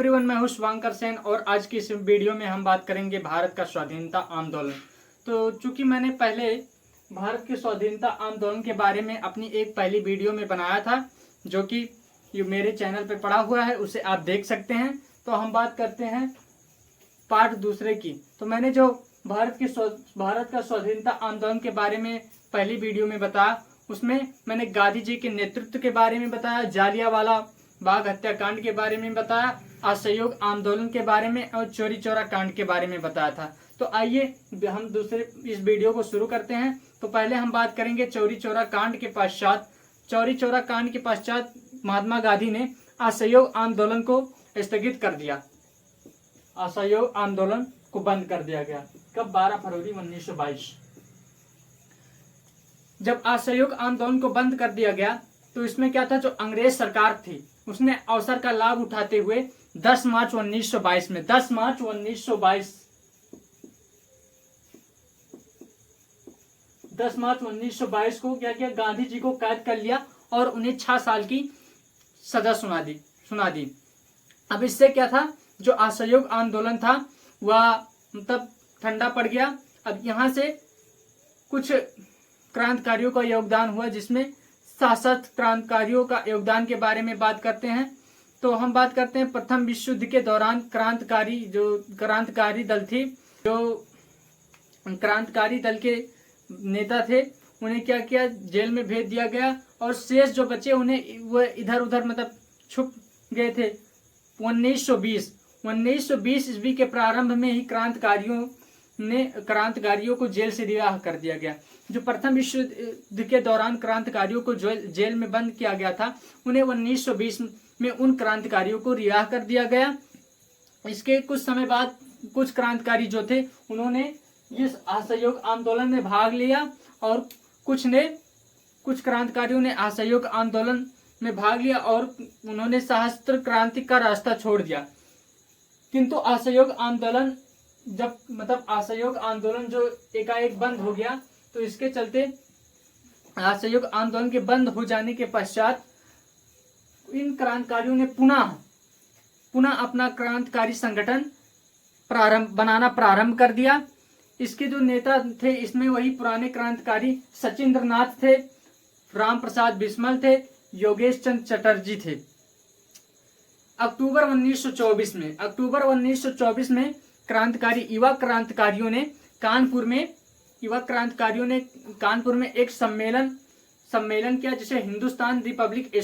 Everyone, मैं हूं शुभांकर सेन और आज की इस वीडियो में हम बात करेंगे भारत का स्वाधीनता आंदोलन। तो चूंकि मैंने पहले भारत के स्वाधीनता आंदोलन के बारे में अपनी एक पहली वीडियो में बनाया था, जो कि ये मेरे चैनल पे पड़ा हुआ है, उसे आप देख सकते हैं। तो हम बात करते हैं पार्ट दूसरे की। तो मैंने जो भारत का स्वाधीनता आंदोलन के बारे में पहली वीडियो में बताया, उसमें मैंने गांधी जी के नेतृत्व के बारे में बताया, जालियांवाला बाग हत्याकांड के बारे में बताया, असहयोग आंदोलन के बारे में और चौरी चौरा कांड के बारे में बताया था। तो आइए हम दूसरे इस वीडियो को शुरू करते हैं। तो पहले हम बात करेंगे चौरी चौरा कांड के पश्चात। चौरी चौरा कांड के पश्चात महात्मा गांधी ने असहयोग आंदोलन को स्थगित कर दिया। असहयोग आंदोलन को बंद कर दिया गया। कब? 12 फरवरी 1922। जब असहयोग आंदोलन को बंद कर दिया गया तो इसमें क्या था, जो अंग्रेज सरकार थी उसने अवसर का लाभ उठाते हुए 10 मार्च 1922 में 10 मार्च 1922 को क्या किया, गांधी जी को कैद कर लिया और उन्हें 6 साल की सजा सुना दी। अब इससे क्या था, जो असहयोग आंदोलन था वह मतलब ठंडा पड़ गया। अब यहाँ से कुछ क्रांतिकारियों का योगदान हुआ, जिसमें 7 क्रांतिकारियों का योगदान के बारे में बात करते हैं। तो हम बात करते हैं प्रथम विश्व युद्ध के दौरान क्रांतिकारी दल थी, जो क्रांतिकारी दल के नेता थे, उन्हें क्या किया, जेल में भेज दिया गया और शेष जो बचे उन्हें वह इधर उधर मतलब छुप गए थे। 1920 ईस्वी के प्रारंभ में ही क्रांतिकारियों को जेल से रिहा कर दिया गया। जो प्रथम विश्व युद्ध के दौरान क्रांतिकारियों को जेल में बंद किया गया था, उन्हें 1920 में उन क्रांतिकारियों को रिहा कर दिया गया। इसके कुछ समय बाद कुछ क्रांतिकारी जो थे उन्होंने इस असहयोग आंदोलन में भाग लिया और कुछ क्रांतिकारियों ने असहयोग आंदोलन में भाग लिया और उन्होंने सशस्त्र क्रांति का रास्ता छोड़ दिया। किंतु असहयोग आंदोलन जो एकाएक बंद हो गया, तो इसके चलते असहयोग आंदोलन के बंद हो जाने के पश्चात इन क्रांतिकारियों ने पुनः अपना क्रांतिकारी संगठन बनाना प्रारंभ कर दिया। इसके जो नेता थे इसमें वही पुराने क्रांतिकारी सचिंद्र नाथ थे, राम प्रसाद बिस्मल थे, योगेश चंद्र चटर्जी थे। अक्टूबर 1924 में युवा क्रांतिकारियों ने कानपुर में एक सम्मेलन किया, जिसे हिंदुस्तान रिपब्लिक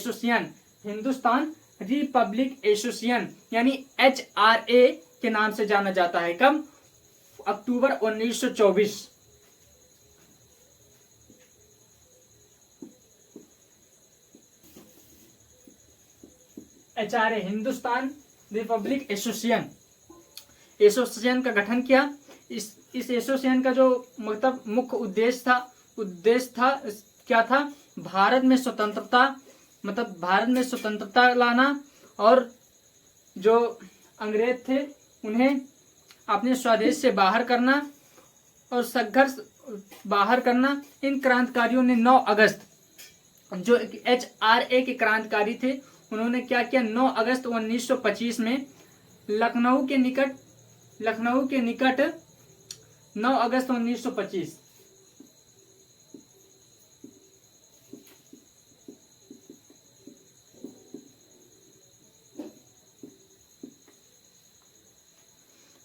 एसोसिएशन यानी HRA के नाम से जाना जाता है। कब? अक्टूबर 1924। HRA हिंदुस्तान रिपब्लिक एसोसिएशन का गठन किया। इस एसोसिएशन का जो मतलब मुख्य उद्देश्य था क्या था, भारत में स्वतंत्रता लाना और जो अंग्रेज थे उन्हें अपने स्वदेश से बाहर करना और संघर्ष बाहर करना। इन क्रांतिकारियों ने 9 अगस्त, जो HRA के क्रांतिकारी थे, उन्होंने क्या किया, 9 अगस्त 1925 में लखनऊ के निकट 9 अगस्त 1925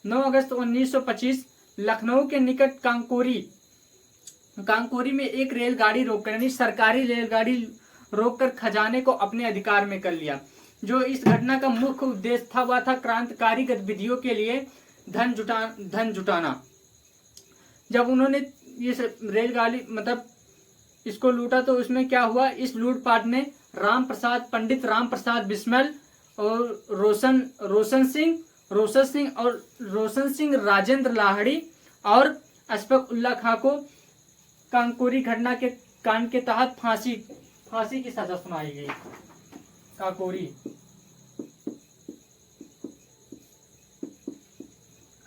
9 अगस्त 1925 लखनऊ के निकट कांकोरी में एक रेलगाड़ी रोककर, यानी सरकारी रेलगाड़ी रोककर खजाने को अपने अधिकार में कर लिया। जो इस घटना का मुख्य उद्देश्य था वह था क्रांतिकारी गतिविधियों के लिए धन जुटाना। जब उन्होंने इस रेलगाड़ी इसको लूटा तो उसमें क्या हुआ, इस लूटपाट में पंडित राम प्रसाद बिस्मल और रोशन सिंह, राजेंद्र लाहिड़ी और अशफाक उल्लाह खां को कांकोरी घटना के कांड के तहत फांसी की सजा सुनाई गई।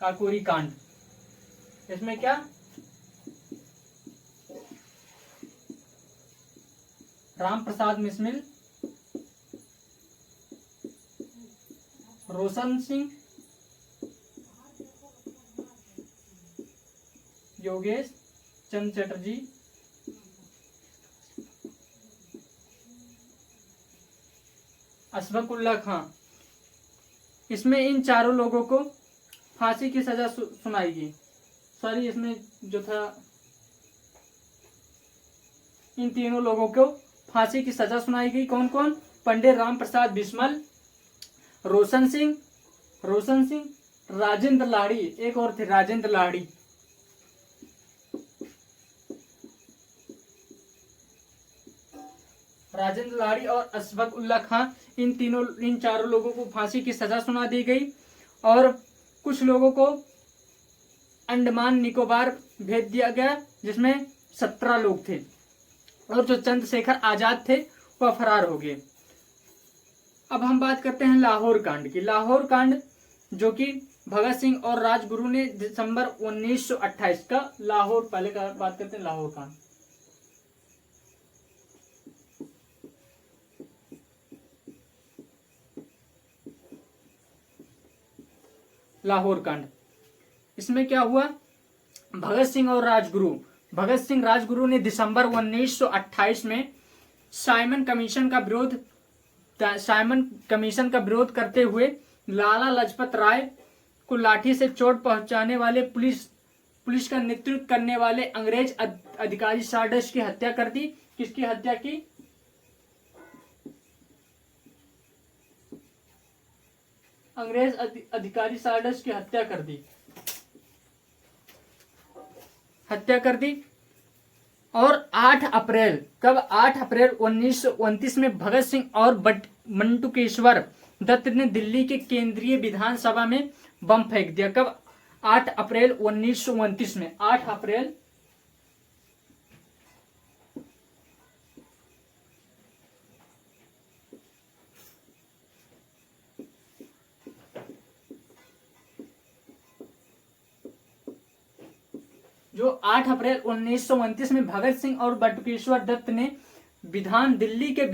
काकोरी कांड, इसमें क्या, राम प्रसाद बिस्मिल, रोशन सिंह, योगेश चंद्र चटर्जी, अशफाकुल्ला खां। इसमें इन चारों लोगों को फांसी की सजा सुनाई गई। सॉरी, इसमें जो था इन तीनों लोगों को फांसी की सजा सुनाई गई। कौन कौन? पंडित राम प्रसाद बिस्मल, रोशन सिंह, राजेंद्र लाड़ी, एक और थे राजेंद्र लाड़ी। राजेंद्र लाड़ी और अशफाकुल्ला खां, इन चारों लोगों को फांसी की सजा सुना दी गई और कुछ लोगों को अंडमान निकोबार भेज दिया गया, जिसमें 17 लोग थे और जो चंद्रशेखर आजाद थे वह फरार हो गए। अब हम बात करते हैं लाहौर कांड की। लाहौर कांड जो कि भगत सिंह और राजगुरु ने दिसंबर 1928 का लाहौर, पहले का बात करते हैं लाहौर कांड। लाहौर कांड, इसमें क्या हुआ? भगत सिंह राजगुरु ने दिसंबर 1928 में साइमन कमीशन का विरोध करते हुए लाला लाजपत राय को लाठी से चोट पहुंचाने वाले पुलिस का नेतृत्व करने वाले अंग्रेज अधिकारी सार्डस की हत्या कर दी। किसकी हत्या की? अंग्रेज अधिकारी सार्डस की हत्या कर दी। और 8 अप्रैल 1929 में भगत सिंह और बंटुकेश्वर दत्त ने दिल्ली के केंद्रीय विधानसभा में बम फेंक दिया। कब? 8 अप्रैल 1929 में। 8 अप्रैल जो 8 अप्रैल 1929 में भगत सिंह और बटुकेश्वर दत्त ने दिल्ली के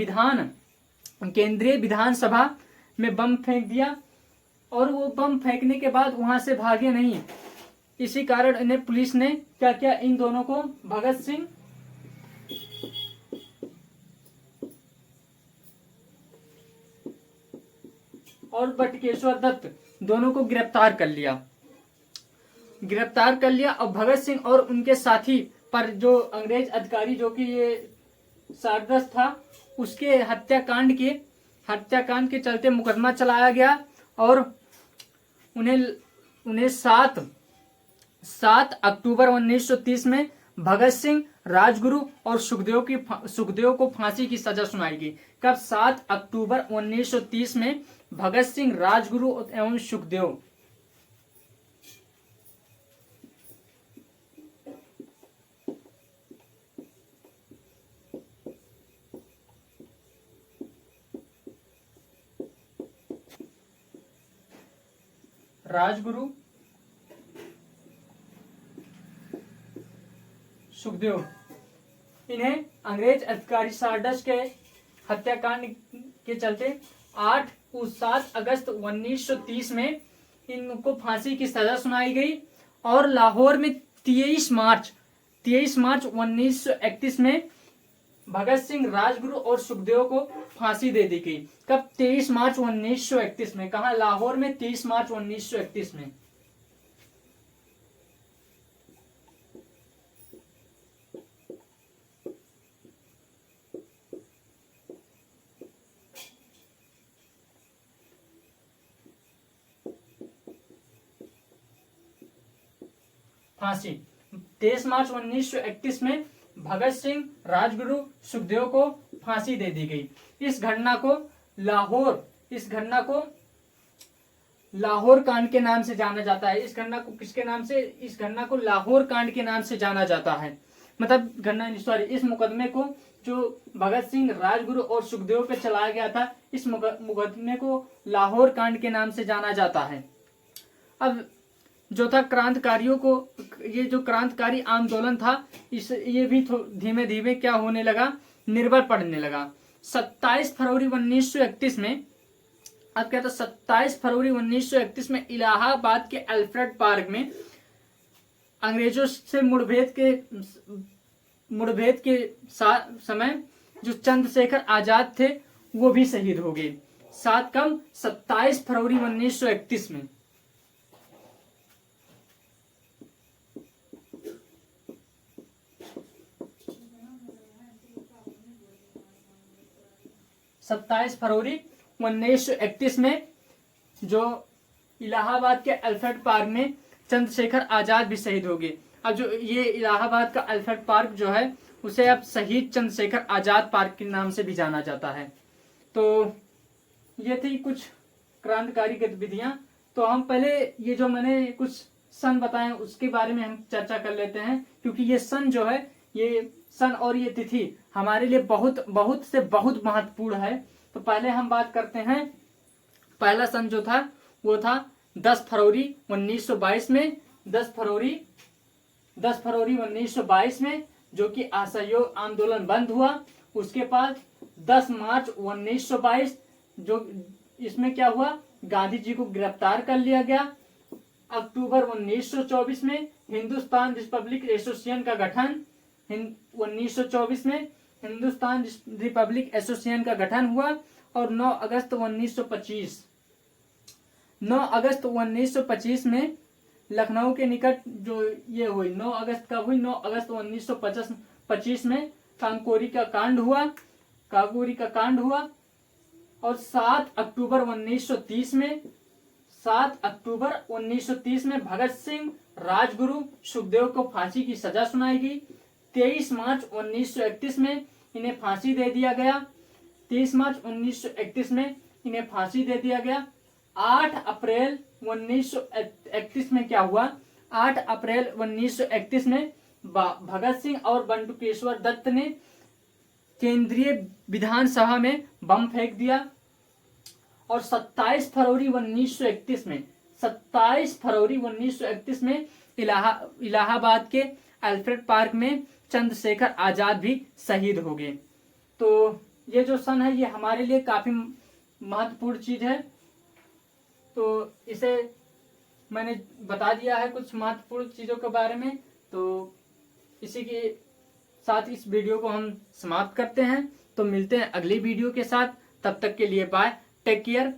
केंद्रीय विधानसभा में बम फेंक दिया और वो बम फेंकने के बाद वहां से भागे नहीं। इसी कारण इन्हें पुलिस ने क्या किया? इन दोनों को, भगत सिंह और बटुकेश्वर दत्त दोनों को गिरफ्तार कर लिया और भगत सिंह और उनके साथी पर जो अंग्रेज अधिकारी जो कि ये सारदस था, उसके हत्याकांड के चलते मुकदमा चलाया गया और उन्हें 7 अक्टूबर 1930 में भगत सिंह, राजगुरु और सुखदेव को फांसी की सजा सुनाई गई। कब? 7 अक्टूबर 1930 में भगत सिंह, राजगुरु एवं सुखदेव। राजगुरु, सुखदेव, इन्हें अंग्रेज अधिकारी सार्डस के हत्याकांड के चलते 7 अगस्त 1930 में इनको फांसी की सजा सुनाई गई और लाहौर में 23 मार्च 1931 में भगत सिंह, राजगुरु और सुखदेव को फांसी दे दी गई। कब? 23 मार्च 1931 में। कहा? लाहौर में 23 मार्च 1931 में। फांसी 23 मार्च 1931 में भगत सिंह, राजगुरु, सुखदेव को फांसी दे दी गई। इस घटना को लाहौर कांड के नाम से जाना जाता है। इस घटना को लाहौर कांड के नाम से जाना जाता है। मतलब इस मुकदमे को जो भगत सिंह, राजगुरु और सुखदेव पे चलाया गया था, इस मुकदमे को लाहौर कांड के नाम से जाना जाता है। अब जो था क्रांतिकारियों को, ये जो क्रांतिकारी आंदोलन था, ये भी धीमे धीमे क्या होने लगा? निर्बल पड़ने लगा। 27 फरवरी 1931 में अब क्या था, 27 फरवरी 1931 में इलाहाबाद के अल्फ्रेड पार्क में अंग्रेजों से मुठभेड़ के समय जो चंद्रशेखर आजाद थे वो भी शहीद हो गए। 27 फरवरी 1931 में। सत्ताईस फरवरी 1931 में जो इलाहाबाद के अल्फ्रेड पार्क में चंद्रशेखर आजाद भी शहीद हो गए। अब जो ये इलाहाबाद का अल्फ्रेड पार्क जो है उसे अब शहीद चंद्रशेखर आजाद पार्क के नाम से भी जाना जाता है। तो ये थी कुछ क्रांतिकारी गतिविधियां। तो हम पहले ये जो मैंने कुछ सन बताए उसके बारे में हम चर्चा कर लेते हैं, क्योंकि ये सन जो है, ये सन और ये तिथि हमारे लिए बहुत बहुत से बहुत महत्वपूर्ण है। तो पहले हम बात करते हैं, पहला सन जो था वो था 10 फरवरी 1922 में। 10 फरवरी 1922 में जो कि असहयोग आंदोलन बंद हुआ। उसके बाद 10 मार्च 1922 जो इसमें क्या हुआ, गांधी जी को गिरफ्तार कर लिया गया। अक्टूबर 1924 में हिंदुस्तान रिपब्लिक एसोसिएशन का गठन 1924 में हिंदुस्तान रिपब्लिक एसोसिएशन का गठन हुआ। और 9 अगस्त 1925 में लखनऊ के निकट जो ये हुई 9 अगस्त कब हुई, 9 अगस्त 1925 में काकोरी का कांड हुआ। और 7 अक्टूबर 1930 में भगत सिंह, राजगुरु, सुखदेव को फांसी की सजा सुनाई गई। 23 मार्च 1931 में इन्हें फांसी दे दिया गया। 30 मार्च 1931 में इन्हें फांसी दे दिया गया। 8 अप्रैल 1931 में क्या हुआ, 8 अप्रैल 1931 में भगत सिंह और बंटुकेश्वर दत्त ने केंद्रीय विधानसभा में बम फेंक दिया। और 27 फरवरी 1931 में इलाहाबाद के अल्फ्रेड पार्क में चंद्रशेखर आजाद भी शहीद हो गए। तो ये जो सन है ये हमारे लिए काफी महत्वपूर्ण चीज है। तो इसे मैंने बता दिया है कुछ महत्वपूर्ण चीजों के बारे में। तो इसी के साथ इस वीडियो को हम समाप्त करते हैं। तो मिलते हैं अगली वीडियो के साथ, तब तक के लिए बाय, टेक केयर।